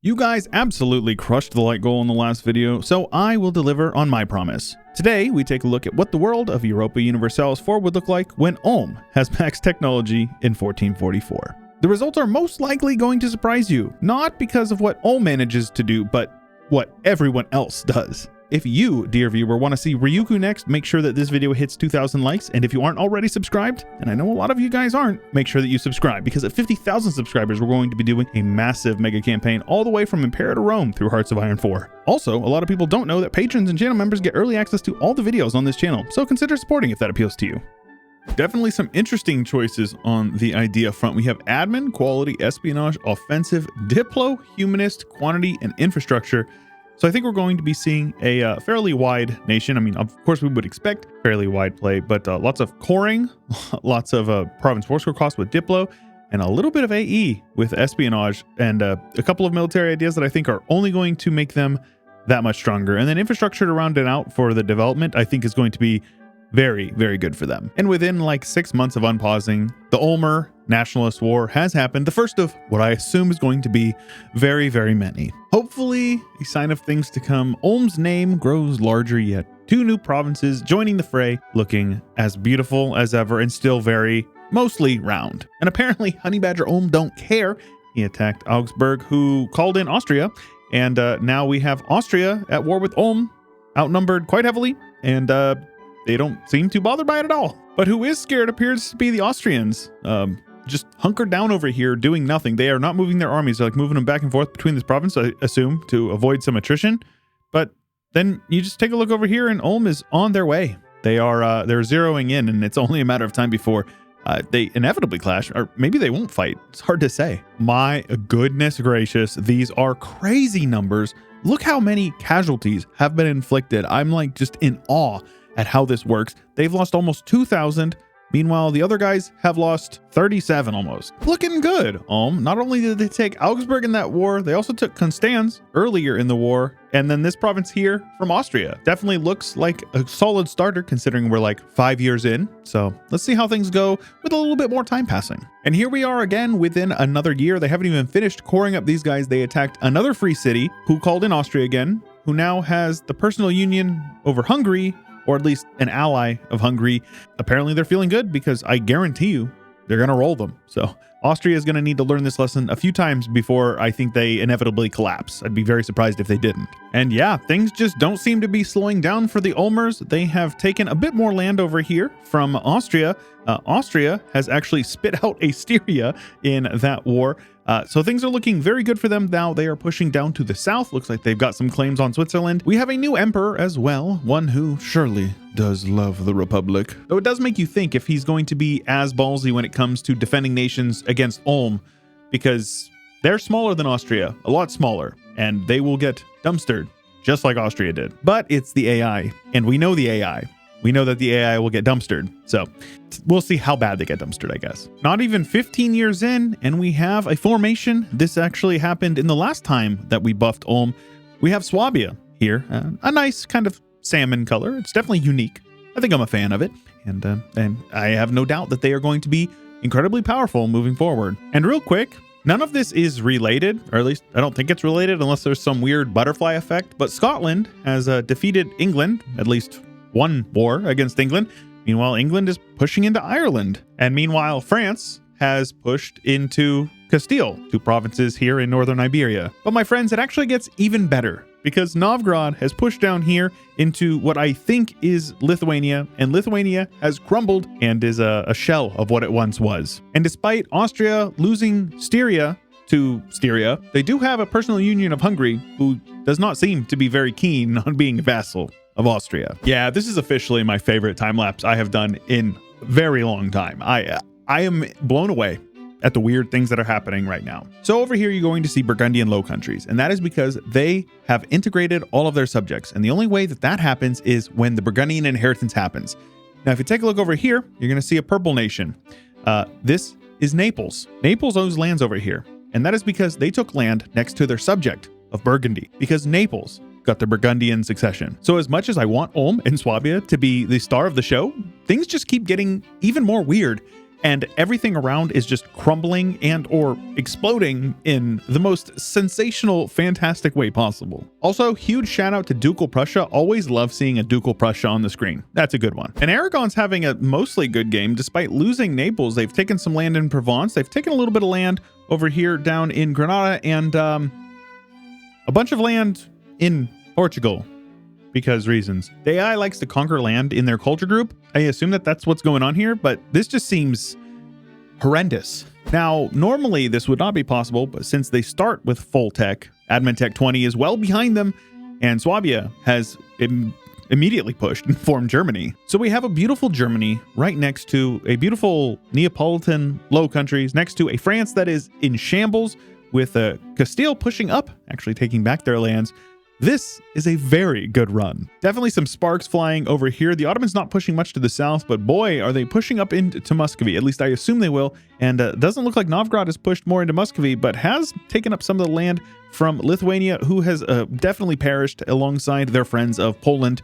You guys absolutely crushed the like goal in the last video, so I will deliver on my promise. Today, we take a look at what the world of Europa Universalis IV would look like when ULM has max technology in 1444. The results are most likely going to surprise you, not because of what ULM manages to do, but what everyone else does. If you, dear viewer, want to see Ryuku next, make sure that this video hits 2,000 likes, and if you aren't already subscribed, and I know a lot of you guys aren't, make sure that you subscribe, because at 50,000 subscribers, we're going to be doing a massive mega campaign all the way from Impera to Rome through Hearts of Iron 4. Also, a lot of people don't know that patrons and channel members get early access to all the videos on this channel, so consider supporting if that appeals to you. Definitely some interesting choices on the idea front. We have admin, quality, espionage, offensive, diplo, humanist, quantity, and infrastructure. So I think we're going to be seeing a fairly wide nation. I mean, of course, we would expect fairly wide play, but lots of coring, lots of province force core cost with Diplo, and a little bit of AE with espionage, and a couple of military ideas that I think are only going to make them that much stronger. And then infrastructure to round it out for the development, I think is going to be very, very good for them. And within like 6 months of unpausing, the Ulmer Nationalist War has happened, the first of what I assume is going to be very, very many. Hopefully, a sign of things to come. Ulm's name grows larger yet. 2 new provinces joining the fray, looking as beautiful as ever and still very, mostly round. And apparently, Honey Badger Ulm don't care. He attacked Augsburg, who called in Austria, and now we have Austria at war with Ulm, outnumbered quite heavily, and they don't seem too bothered by it at all. But who is scared appears to be the Austrians. Just hunkered down over here doing nothing. They are not moving their armies. They're like moving them back and forth between this province, I assume, to avoid some attrition. But then you just take a look over here and Ulm is on their way. They're zeroing in, and it's only a matter of time before they inevitably clash, or maybe they won't fight. It's hard to say. My goodness gracious, these are crazy numbers. Look how many casualties have been inflicted. I'm like just in awe at how this works. They've lost almost 2,000. Meanwhile, the other guys have lost 37 almost. Looking good, Ulm. Not only did they take Augsburg in that war, they also took Constance earlier in the war, and then this province here from Austria. Definitely looks like a solid starter considering we're like 5 years in. So let's see how things go with a little bit more time passing. And here we are again within another year. They haven't even finished coring up these guys. They attacked another free city who called in Austria again, who now has the personal union over Hungary, or at least an ally of Hungary. Apparently they're feeling good because I guarantee you they're going to roll them. So Austria is going to need to learn this lesson a few times before I think they inevitably collapse. I'd be very surprised if they didn't. And yeah, things just don't seem to be slowing down for the Ulmers. They have taken a bit more land over here from Austria. Austria has actually spit out a Styria in that war. So things are looking very good for them now. They are pushing down to the south. Looks like they've got some claims on Switzerland. We have a new emperor as well, one who surely does love the Republic. Though it does make you think if he's going to be as ballsy when it comes to defending nations against Ulm, because they're smaller than Austria, a lot smaller, and they will get dumpstered just like Austria did. But it's the AI, and we know the AI. We know that the AI will get dumpstered. So we'll see how bad they get dumpstered, I guess. Not even 15 years in, and we have a formation. This actually happened in the last time that we buffed Ulm. We have Swabia here, a nice kind of salmon color. It's definitely unique. I think I'm a fan of it. And I have no doubt that they are going to be incredibly powerful moving forward. And real quick, none of this is related, or at least I don't think it's related unless there's some weird butterfly effect. But Scotland has defeated England, at least one war against England. Meanwhile, England is pushing into Ireland. And meanwhile, France has pushed into Castile, 2 provinces here in northern Iberia. But my friends, it actually gets even better because Novgorod has pushed down here into what I think is Lithuania, and Lithuania has crumbled and is a shell of what it once was. And despite Austria losing Styria to Styria, they do have a personal union of Hungary who does not seem to be very keen on being a vassal of Austria. Yeah, this is officially my favorite time lapse I have done in a very long time. I am blown away at the weird things that are happening right now. So over here, you're going to see Burgundian Low Countries, and that is because they have integrated all of their subjects. And the only way that that happens is when the Burgundian inheritance happens. Now, if you take a look over here, you're going to see a purple nation. This is Naples. Naples owns lands over here, and that is because they took land next to their subject of Burgundy, because Naples got the Burgundian succession. So as much as I want Ulm and Swabia to be the star of the show, things just keep getting even more weird and everything around is just crumbling and or exploding in the most sensational, fantastic way possible. Also, huge shout out to Ducal Prussia. Always love seeing a Ducal Prussia on the screen. That's a good one. And Aragon's having a mostly good game. Despite losing Naples, they've taken some land in Provence. They've taken a little bit of land over here down in Granada, and a bunch of land in Portugal. Because reasons. The AI likes to conquer land in their culture group. I assume that that's what's going on here, but this just seems horrendous. Now, normally this would not be possible, but since they start with full tech, Admin Tech 20 is well behind them, and Swabia has immediately pushed and formed Germany. So we have a beautiful Germany right next to a beautiful Neapolitan Low Countries, next to a France that is in shambles, with Castile pushing up, actually taking back their lands. This is a very good run. Definitely some sparks flying over here. The Ottomans not pushing much to the south, but boy, are they pushing up into Muscovy. At least I assume they will. And doesn't look like Novgorod has pushed more into Muscovy, but has taken up some of the land from Lithuania, who has definitely perished alongside their friends of Poland.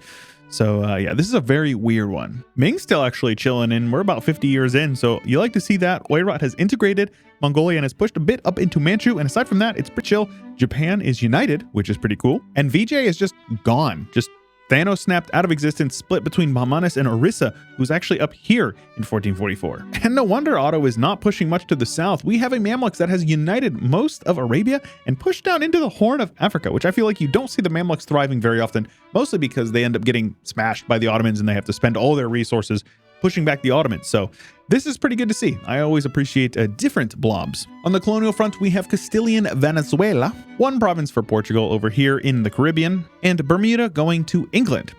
So yeah, this is a very weird one. Ming's still actually chilling, and we're about 50 years in, so you like to see that. Oirat has integrated Mongolia and has pushed a bit up into Manchu, and aside from that, it's pretty chill. Japan is united, which is pretty cool, and Vijay is just gone. Just Thanos snapped out of existence, split between Bahmanis and Orissa, who's actually up here in 1444. And no wonder Otto is not pushing much to the south. We have a Mamluks that has united most of Arabia and pushed down into the Horn of Africa, which I feel like you don't see the Mamluks thriving very often, mostly because they end up getting smashed by the Ottomans and they have to spend all their resources pushing back the Ottomans. So this is pretty good to see. I always appreciate different blobs. On the colonial front, we have Castilian Venezuela, one province for Portugal over here in the Caribbean, and Bermuda going to England.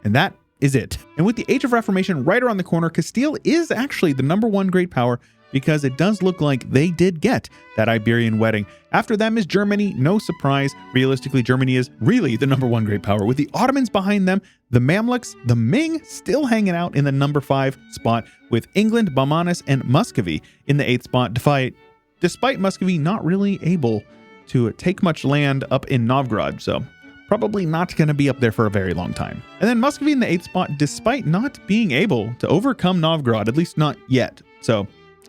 And that is it. And with the Age of Reformation right around the corner, Castile is actually the #1 great power, because it does look like they did get that Iberian wedding. After them is Germany. No surprise. Realistically, Germany is really the #1 great power, with the Ottomans behind them, the Mamluks, the Ming still hanging out in the #5 spot, with England, Bahmanis, and Muscovy in the 8th spot, despite Muscovy not really able to take much land up in Novgorod. So probably not going to be up there for a very long time. And then Muscovy in the 8th spot, despite not being able to overcome Novgorod, at least not yet. So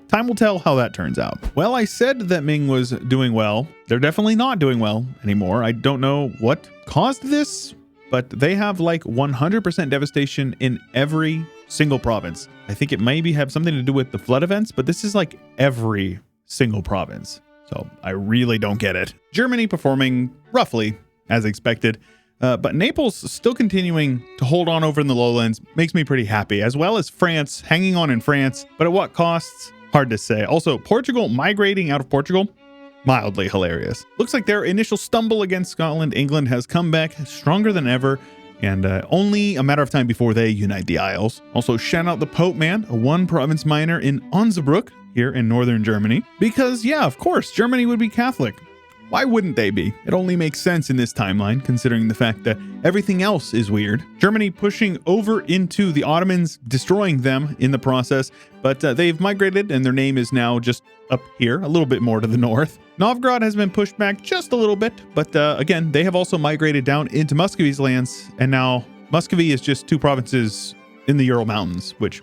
time will tell how that turns out. Well, I said that Ming was doing well. They're definitely not doing well anymore. I don't know what caused this, but they have like 100% devastation in every single province. I think it maybe have something to do with the flood events, but this is like every single province. So I really don't get it. Germany performing roughly as expected. But Naples still continuing to hold on over in the lowlands makes me pretty happy, as well as France hanging on in France, but at what costs? Hard to say. Also, Portugal migrating out of Portugal, mildly hilarious. Looks like their initial stumble against Scotland, England has come back stronger than ever, and only a matter of time before they unite the Isles. Also, shout out the Pope Man, a one province minor in Onzerbruck here in northern Germany, because yeah, of course, Germany would be Catholic. Why wouldn't they be? It only makes sense in this timeline, considering the fact that everything else is weird. Germany pushing over into the Ottomans, destroying them in the process, but they've migrated and their name is now just up here, a little bit more to the north. Novgorod has been pushed back just a little bit, but again, they have also migrated down into Muscovy's lands, and now Muscovy is just 2 provinces in the Ural Mountains, which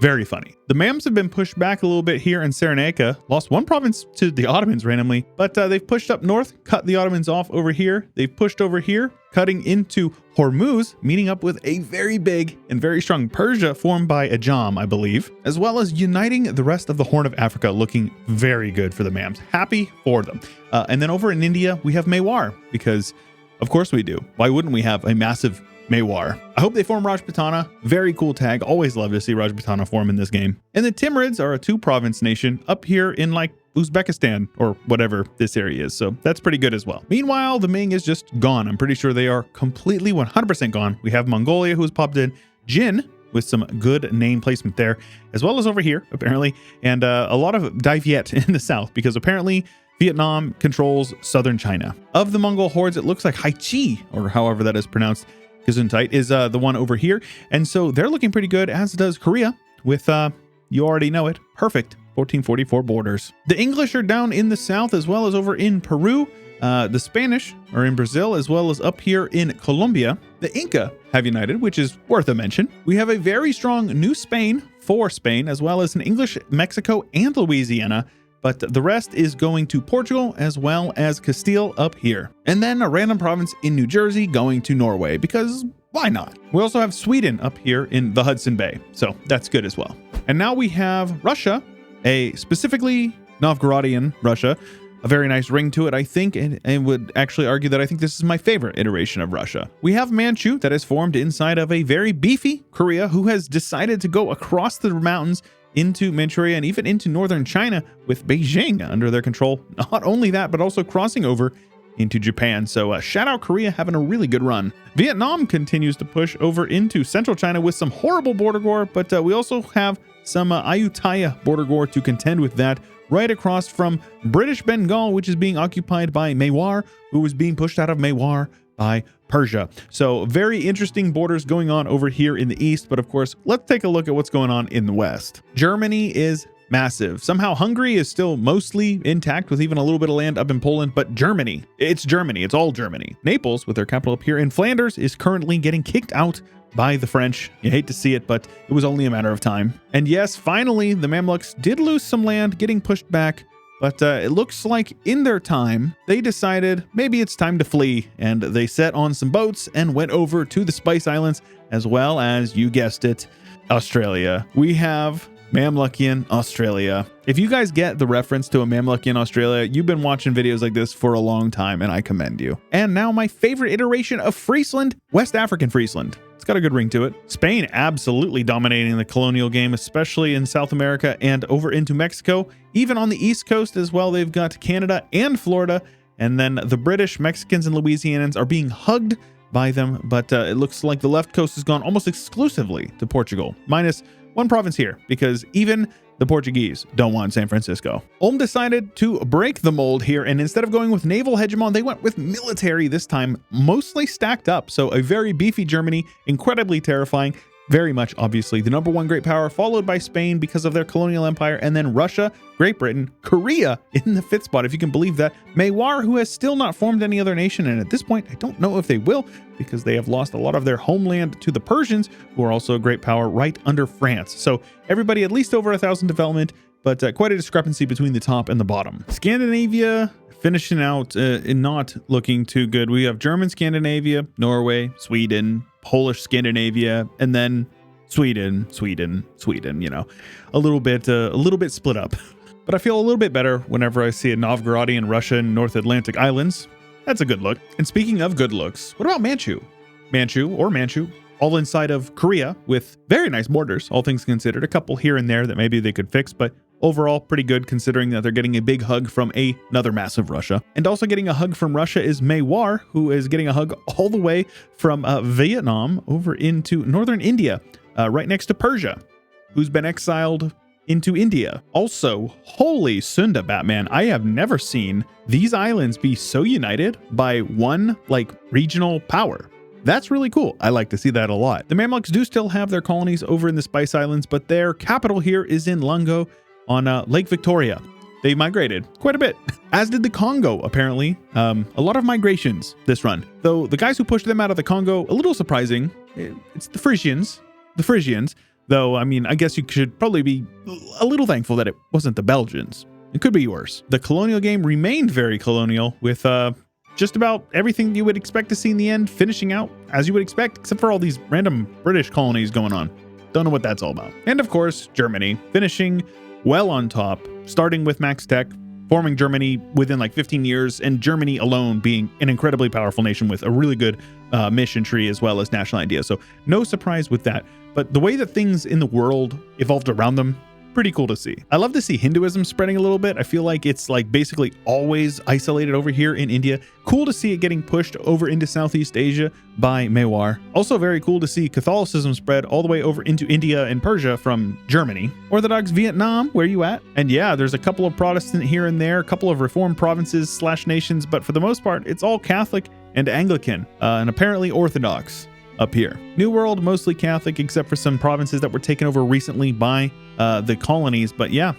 very funny. The Mams have been pushed back a little bit here in Cyrenaica, lost 1 province to the Ottomans randomly, but they've pushed up north, cut the Ottomans off over here. They've pushed over here, cutting into Hormuz, meeting up with a very big and very strong Persia formed by Ajam, I believe, as well as uniting the rest of the Horn of Africa, looking very good for the Mams. Happy for them. And then over in India, we have Mewar, because of course we do. Why wouldn't we have a massive Mewar? I hope they form Rajputana. Very cool tag. Always love to see Rajputana form in this game. And the Timurids are a 2-province nation up here in like Uzbekistan or whatever this area is. So that's pretty good as well. Meanwhile, the Ming is just gone. I'm pretty sure they are completely 100% gone. We have Mongolia, who's popped in, Jin with some good name placement there, as well as over here apparently, and a lot of Dai Viet in the south, because apparently Vietnam controls southern China. Of the Mongol hordes, it looks like Haichi, or however that is pronounced, Gesundheit, is the one over here. And so they're looking pretty good, as does Korea, with, you already know it, perfect 1444 borders. The English are down in the south, as well as over in Peru. The Spanish are in Brazil, as well as up here in Colombia. The Inca have united, which is worth a mention. We have a very strong New Spain for Spain, as well as an English Mexico and Louisiana, but the rest is going to Portugal as well as Castile up here. And then a random province in New Jersey going to Norway, because why not? We also have Sweden up here in the Hudson Bay, so that's good as well. And now we have Russia, a specifically Novgorodian Russia, a very nice ring to it, I think, and would actually argue that I think this is my favorite iteration of Russia. We have Manchu that is formed inside of a very beefy Korea who has decided to go across the mountains into Manchuria and even into northern China with Beijing under their control. Not only that, but also crossing over into Japan. So shout out Korea having a really good run. Vietnam continues to push over into central China with some horrible border war, but we also have some Ayutthaya border war to contend with that right across from British Bengal, which is being occupied by Mewar, who is being pushed out of Mewar by Persia. So very interesting borders going on over here in the east, but of course, let's take a look at what's going on in the west. Germany is massive. Somehow Hungary is still mostly intact with even a little bit of land up in Poland, but Germany, it's all Germany. Naples, with their capital up here in Flanders, is currently getting kicked out by the French. You hate to see it, but it was only a matter of time. And yes, finally, the Mamluks did lose some land, getting pushed back, but it looks like in their time, they decided maybe it's time to flee, and they set on some boats and went over to the Spice Islands, as well as, you guessed it, Australia. We have Mamlukian Australia. If you guys get the reference to a Mamlukian Australia, you've been watching videos like this for a long time, and I commend you. And now my favorite iteration of Friesland, West African Friesland. It's got a good ring to it. Spain absolutely dominating the colonial game, especially in South America and over into Mexico. Even on the East Coast as well, they've got Canada and Florida. And then the British, Mexicans, and Louisianans are being hugged by them. But it looks like the left coast has gone almost exclusively to Portugal, minus one province here, because even the Portuguese don't want San Francisco. Ulm decided to break the mold here, and instead of going with naval hegemon, they went with military this time, mostly stacked up. So a very beefy Germany, incredibly terrifying, very much obviously the #1 great power, followed by Spain because of their colonial empire, and then Russia, Great Britain, Korea in the 5th spot, if you can believe that. Mewar, who has still not formed any other nation, and at this point, I don't know if they will, because they have lost a lot of their homeland to the Persians, who are also a great power right under France. So everybody at least over 1,000 development, but quite a discrepancy between the top and the bottom. Scandinavia finishing out and not looking too good. We have German Scandinavia, Norway, Sweden, Polish Scandinavia, and then Sweden, you know, a little bit split up. But I feel a little bit better whenever I see a Novgorodian Russia and North Atlantic Islands. That's a good look. And speaking of good looks, what about Manchu? Manchu, all inside of Korea with very nice borders, all things considered. A couple here and there that maybe they could fix, but overall pretty good considering that they're getting a big hug from another massive Russia. And also getting a hug from Russia is Mewar, who is getting a hug all the way from Vietnam over into northern India, right next to Persia, who's been exiled into India. Also, holy Sunda Batman, I have never seen these islands be so united by one regional power. That's really cool. I like to see that a lot. The Mamluks do still have their colonies over in the Spice Islands, but their capital here is in Lungo on Lake Victoria. They migrated quite a bit, as did the Congo, apparently. A lot of migrations this run. Though the guys who pushed them out of the Congo, a little surprising. It's the Frisians. Though, I mean, I guess you should probably be a little thankful that it wasn't the Belgians. It could be worse. The colonial game remained very colonial with just about everything you would expect to see in the end, finishing out as you would expect, except for all these random British colonies going on. Don't know what that's all about. And of course, Germany, finishing well on top, starting with Max Tech, forming Germany within 15 years, and Germany alone being an incredibly powerful nation with a really good mission tree as well as national idea. So no surprise with that. But the way that things in the world evolved around them, pretty cool to see. I love to see Hinduism spreading a little bit. I feel like it's basically always isolated over here in India. Cool to see it getting pushed over into Southeast Asia by Mewar. Also very cool to see Catholicism spread all the way over into India and Persia from Germany. Orthodox Vietnam, where you at? And yeah, there's a couple of Protestant here and there, a couple of Reformed provinces / nations, but for the most part, it's all Catholic and Anglican, and apparently Orthodox up here. New World, mostly Catholic, except for some provinces that were taken over recently by the colonies. But yeah,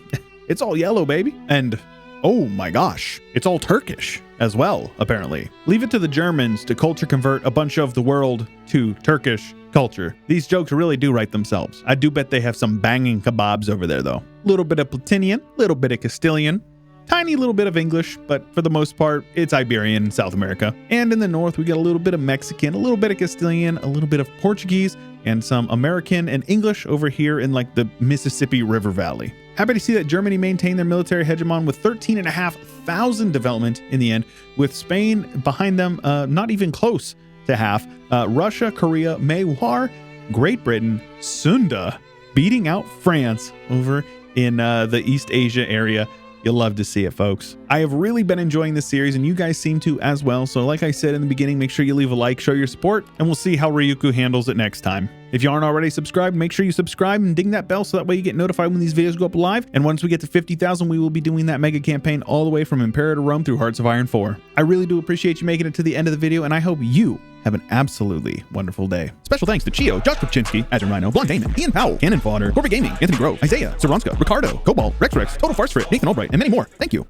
it's all yellow, baby. And oh my gosh, it's all Turkish. as well, apparently. Leave it to the Germans to culture convert a bunch of the world to Turkish culture. These jokes really do write themselves. I do bet they have some banging kebabs over there, though. Little bit of Platinian, little bit of Castilian, tiny little bit of English, but for the most part, it's Iberian in South America. And in the north, we get a little bit of Mexican, a little bit of Castilian, a little bit of Portuguese, and some American and English over here in like the Mississippi River Valley. Happy to see that Germany maintained their military hegemon with 13,500 development in the end, with Spain behind them, not even close to half. Russia, Korea, Mewar, Great Britain, Sunda beating out France over in the East Asia area. You'll love to see it, folks. I have really been enjoying this series, and you guys seem to as well. So like I said in the beginning, make sure you leave a like, show your support, and we'll see how Ryuku handles it next time. If you aren't already subscribed, make sure you subscribe and ding that bell so that way you get notified when these videos go up live. And once we get to 50,000, we will be doing that mega campaign all the way from Impera to Rome through Hearts of Iron 4. I really do appreciate you making it to the end of the video, and I hope you have an absolutely wonderful day. Special thanks to Chio, Josh Kopczynski, Azure Rhino, Blonde Damon, Ian Powell, Cannon Fodder, Corporate Gaming, Anthony Grove, Isaiah, Saronska, Ricardo, Cobalt, Rex, Total Farce Frit, Nathan Albright, and many more. Thank you.